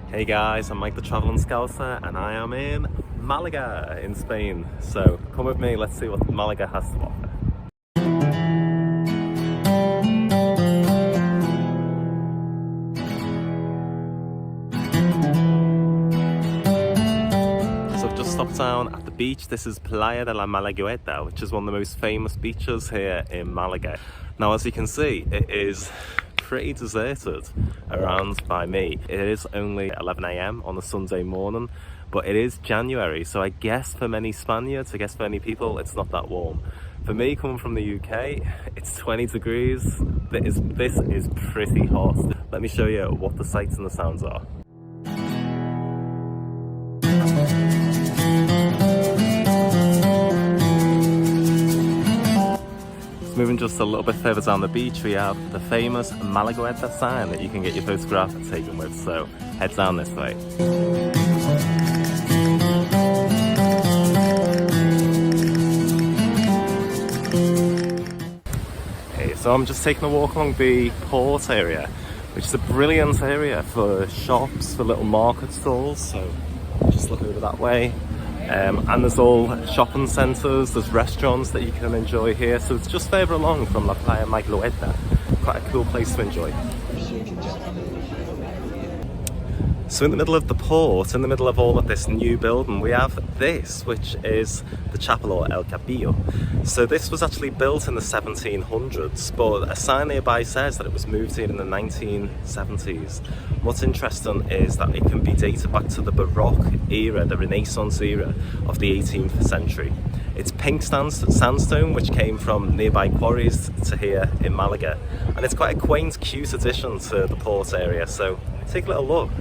Hey guys, I'm Mike the Traveling Scouser and I am in Malaga in Spain. So come with me, let's see what Malaga has to offer. So I've just stopped down at the beach. This is Playa de La Mancha, which is one of the most famous beaches here in Malaga. Now as you can see, it is pretty deserted around by me. It is only 11 AM on a Sunday morning, but it is January, so I guess for many Spaniards, I guess for many people, it's not that warm. For me, coming from the UK, it's 20 degrees. This is pretty hot. Let me show you what the sights and the sounds are. Moving just a little bit further down the beach, we have the famous Malagueta sign that you can get your photograph taken with, so head down this way. Okay, so I'm just taking a walk along the port area, which is a brilliant area for shops, for little market stalls, so just look over that way. And there's all shopping centres, there's restaurants that you can enjoy here, so it's just further along from La Playa Malagueta. Quite a cool place to enjoy. So in the middle of the port, in the middle of all of this new building, we have this, which is the chapel or El Capio. So this was actually built in the 1700s, but a sign nearby says that it was moved here in the 1970s. What's interesting is that it can be dated back to the Baroque era, the Renaissance era of the 18th century. It's pink sandstone, which came from nearby quarries to here in Malaga. And it's quite a quaint, cute addition to the port area, so take a little look.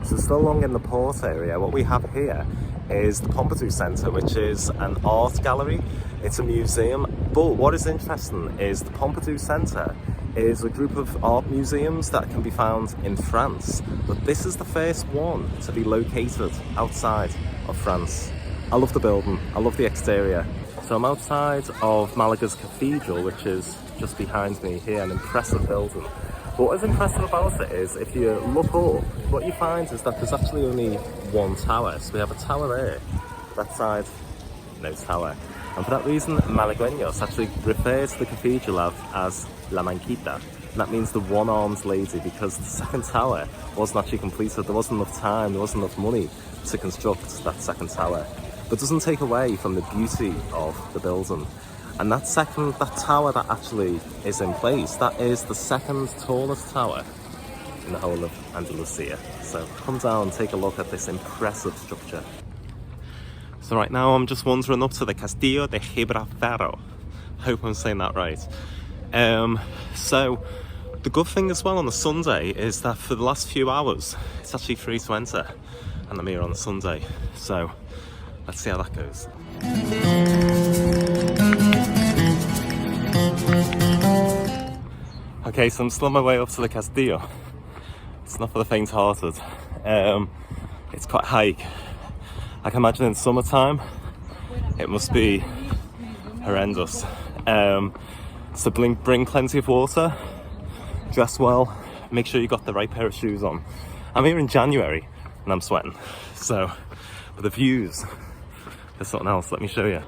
So still along in the port area, what we have here is the Pompadour Center, which is an art gallery. It's a museum, but what is interesting is the Pompadour Center is a group of art museums that can be found in France, but this is the first one to be located outside of France. I love the building, I love the exterior. So I'm outside of Malaga's cathedral, which is just behind me here, an impressive building. But what is impressive about it is, if you look up, what you find is that there's actually only one tower. So we have a tower there, that side, no tower. And for that reason, Malagueños actually refer to the cathedral as La Manquita. And that means the one-armed lady, because the second tower wasn't actually completed. There wasn't enough time, there wasn't enough money to construct that second tower. But doesn't take away from the beauty of the building. And that tower that actually is in place, that is the second tallest tower in the whole of Andalucía. So come down, take a look at this impressive structure. So right now I'm just wandering up to the Castillo de Gibralfaro. Hope I'm saying that right. So the good thing as well on a Sunday is that for the last few hours, it's actually free to enter. And I'm here on a Sunday. So let's see how that goes. Okay, so I'm still on my way up to the Castillo. It's not for the faint-hearted. It's quite a hike. I can imagine in summertime, it must be horrendous. So bring plenty of water, dress well, make sure you got the right pair of shoes on. I'm here in January and I'm sweating. So, but the views, there's something else, let me show you.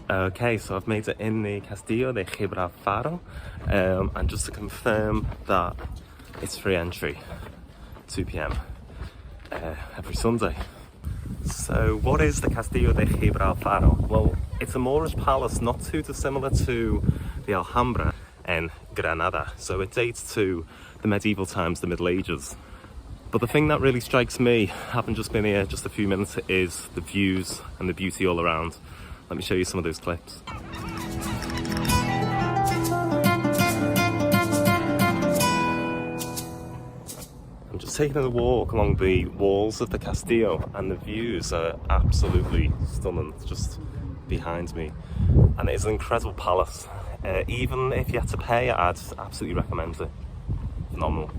Okay, so I've made it in the Castillo de Gibralfaro, and just to confirm that it's free entry, 2 PM every Sunday. So what is the Castillo de Gibralfaro? Well, it's a Moorish palace not too dissimilar to the Alhambra in Granada, so it dates to the medieval times, the Middle Ages. But the thing that really strikes me, having just been here just a few minutes, is the views and the beauty all around. Let me show you some of those clips. I'm just taking a walk along the walls of the Castillo and the views are absolutely stunning, just behind me. And it is an incredible palace. Even if you had to pay, I'd absolutely recommend it. Phenomenal.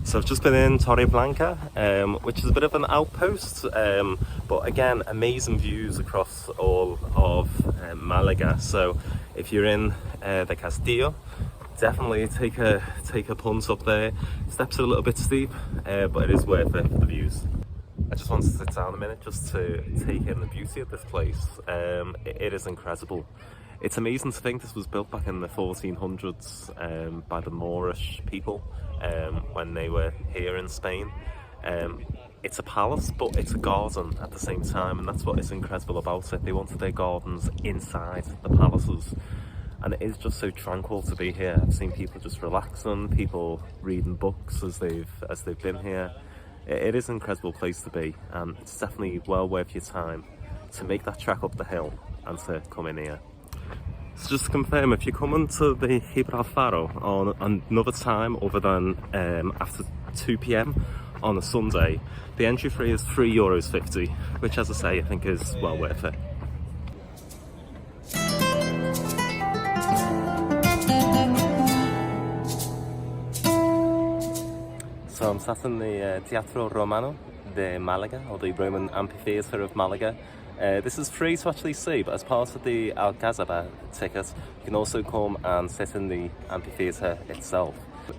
So I've just been in Torreblanca, which is a bit of an outpost, but again, amazing views across all of Malaga. So if you're in the Castillo, definitely take a punt up there. Steps are a little bit steep, but it is worth it for the views. I just wanted to sit down a minute just to take in the beauty of this place. It is incredible. It's amazing to think this was built back in the 1400s by the Moorish people when they were here in Spain. It's a palace, but it's a garden at the same time, and that's what is incredible about it. They wanted their gardens inside the palaces, and it is just so tranquil to be here. I've seen people just relaxing, people reading books as they've been here. It is an incredible place to be, and it's definitely well worth your time to make that trek up the hill and to come in here. So just to confirm, if you're coming to the Gibralfaro on another time other than after 2 p.m. on a Sunday, the entry fee is €3.50, which, as I say, I think is well worth it. So I'm sat in the Teatro Romano de Malaga, or the Roman Amphitheatre of Malaga. This is free to actually see, but as part of the Alcazaba ticket, you can also come and sit in the amphitheatre itself.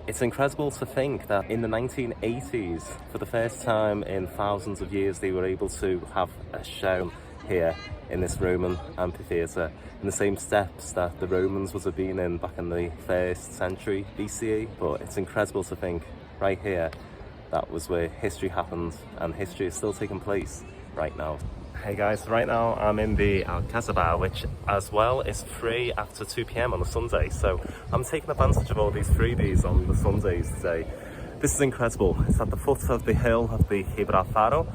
It's incredible to think that in the 1980s, for the first time in thousands of years, they were able to have a show here in this Roman amphitheatre in the same steps that the Romans would have been in back in the 1st century BCE. But it's incredible to think right here, that was where history happened, and history is still taking place right now. Hey guys, right now I'm in the Alcazaba, which as well is free after 2 p.m. on a Sunday. So I'm taking advantage of all these freebies on the Sundays today. This is incredible. It's at the foot of the hill of the Gibralfaro.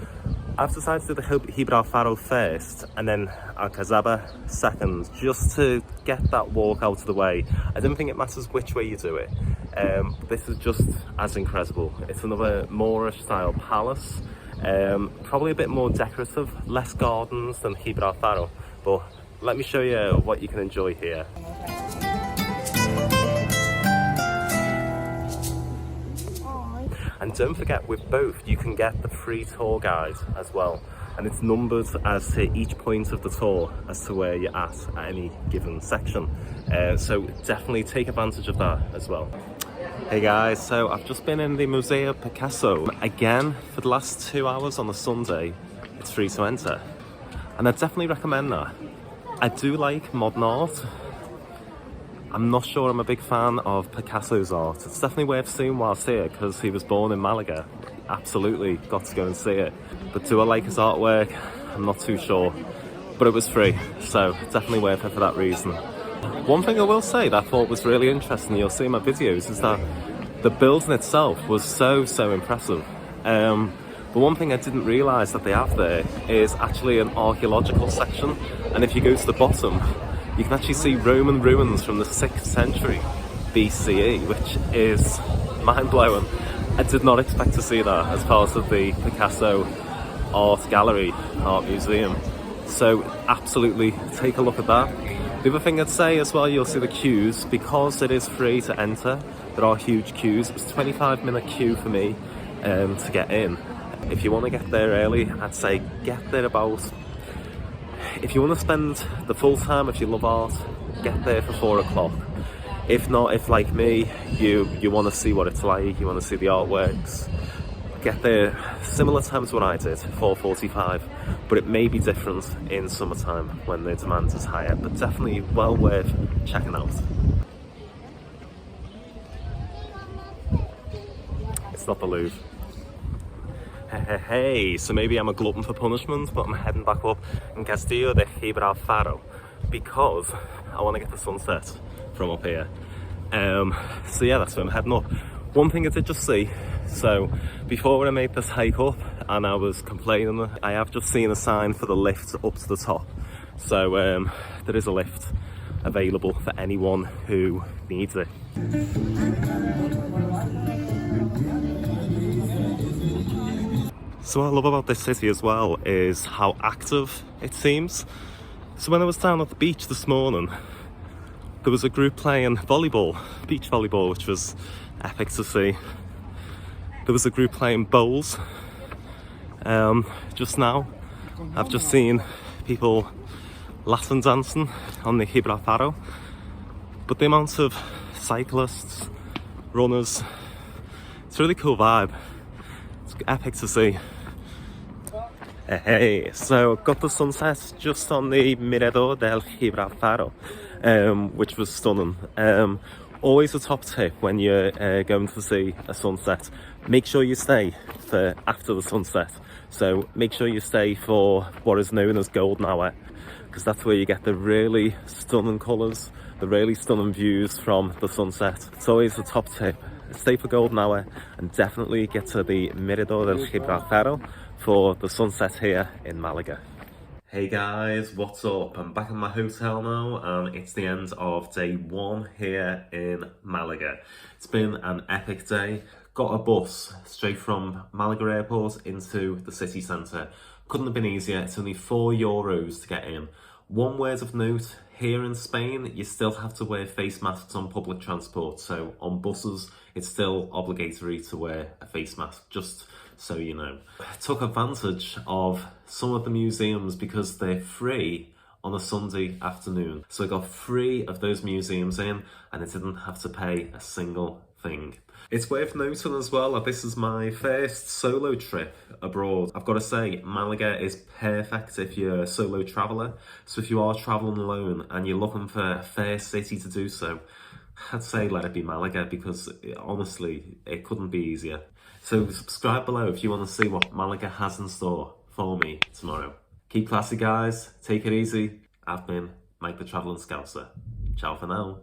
I've decided to do the Gibralfaro first and then Alcazaba second, just to get that walk out of the way. I don't think it matters which way you do it. This is just as incredible. It's another Moorish style palace. Probably a bit more decorative, less gardens than Gibralfaro, but let me show you what you can enjoy here. And don't forget, with both you can get the free tour guide as well, and it's numbered as to each point of the tour as to where you're at any given section, so definitely take advantage of that as well. Hey guys, so I've just been in the Museo Picasso. Again, for the last 2 hours on a Sunday, it's free to enter. And I definitely recommend that. I do like modern art. I'm not sure I'm a big fan of Picasso's art. It's definitely worth seeing whilst here, because he was born in Malaga. Absolutely got to go and see it. But do I like his artwork? I'm not too sure. But it was free, so definitely worth it for that reason. One thing I will say that I thought was really interesting, you'll see in my videos, is that the building itself was so impressive. But one thing I didn't realise that they have there is actually an archaeological section, and if you go to the bottom, you can actually see Roman ruins from the 6th century BCE, which is mind-blowing. I did not expect to see that as part of the Picasso art museum. So absolutely take a look at that. The other thing I'd say as well, you'll see the queues. Because it is free to enter, there are huge queues. It was a 25-minute queue for me to get in. If you want to get there early, I'd say get there about... If you want to spend the full time, if you love art, get there for 4 o'clock. If not, if like me, you want to see what it's like, you want to see the artworks, get there similar time to what I did, 4:45, but it may be different in summertime when the demand is higher, but definitely well worth checking out. It's not the Louvre. Hey, so maybe I'm a glutton for punishment, but I'm heading back up in Castillo de Gibralfaro because I want to get the sunset from up here. So yeah, that's where I'm heading up. One thing I did just see, so before I made this hike up and I was complaining, I have just seen a sign for the lift up to the top. So there is a lift available for anyone who needs it. So what I love about this city as well is how active it seems. So when I was down at the beach this morning, there was a group playing volleyball, beach volleyball, which was epic to see. There was a group playing bowls just now. I've just seen people Latin dancing on the Gibralfaro, but the amount of cyclists, runners, it's a really cool vibe. It's epic to see. Hey, so got the sunset just on the Mirador del Gibralfaro, which was stunning. Always a top tip when you're going to see a sunset, make sure you stay for after the sunset. So make sure you stay for what is known as golden hour, because that's where you get the really stunning colours, the really stunning views from the sunset. It's always a top tip. Stay for golden hour and definitely get to the Mirador del Gibralfaro for the sunset here in Malaga. Hey guys, what's up? I'm back in my hotel now and it's the end of day one here in Malaga. It's been an epic day. Got a bus straight from Malaga airport into the city centre. Couldn't have been easier. It's only €4 to get in. One word of note, here in Spain, you still have to wear face masks on public transport. So on buses, it's still obligatory to wear a face mask, just so you know. I took advantage of some of the museums because they're free on a Sunday afternoon. So I got 3 of those museums in and I didn't have to pay a single thing. It's worth noting as well that this is my first solo trip abroad. I've got to say, Malaga is perfect if you're a solo traveller. So if you are travelling alone and you're looking for a fair city to do so, I'd say let it be Malaga, because honestly, it couldn't be easier. So subscribe below if you want to see what Malaga has in store for me tomorrow. Keep classy guys, take it easy. I've been Mike the Travelling Scouser. Ciao for now.